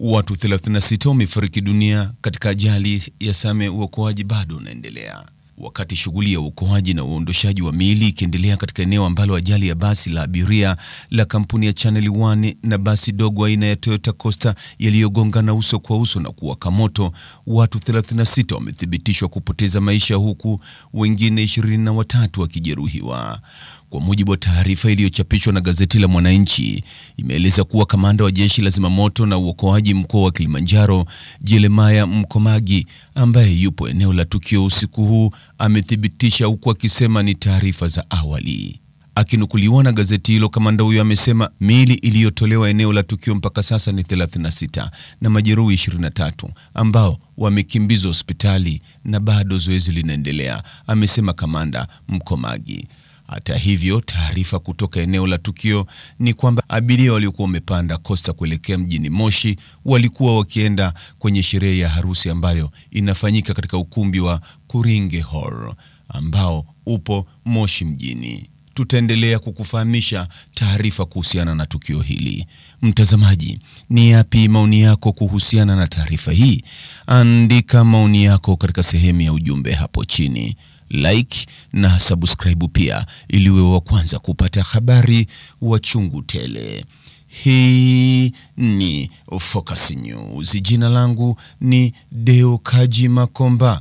Watu 36 wamefariki dunia katika ajali ya Same. Uokoaji bado unaendelea. Wakati shughuli ya uokoaji na uondoshaji wa miili ikiendelea katika eneo ambalo ajali ya basi la abiria la kampuni ya Channel One na basi dogo aina ya Toyota Coaster yaliyogongana uso kwa uso na kuwaka moto, watu 36 wamethibitishwa kupoteza maisha huku wengine 23 wakijeruhiwa. Kwa mujibu wa taarifa iliyochapishwa na gazeti la Mwananchi, imeeleza kuwa kamanda wa jeshi la zimamoto na uokoaji mkoa wa Kilimanjaro, Jeremiah Mkomagi, ambaye yupo eneo la tukio usiku huu, amethibitisha huku akisema ni taarifa za awali. Akinukuliwa na gazeti hilo, kamanda huyo amesema miili iliyotolewa eneo la tukio mpaka sasa ni 36 na majeruhi 23 ambao wamekimbizwa hospitali na bado zoezi linaendelea, amesema kamanda Mkomagi. Hata hivyo, taarifa kutoka eneo la tukio ni kwamba abiria waliokuwa wamepanda Coaster kuelekea mjini Moshi walikuwa wakienda kwenye sherehe ya harusi ambayo inafanyika katika ukumbi wa Kuringe Hall ambao upo Moshi mjini. Tutaendelea kukufahamisha taarifa kuhusiana na tukio hili. Mtazamaji, ni yapi maoni yako kuhusiana na taarifa hii? Andika maoni yako katika sehemu ya ujumbe hapo chini. Like na subscribe pia ili uwe wa kwanza kupata habari wa chungu tele. Hii ni Focus News. Jina langu ni Deo Kaji Makomba.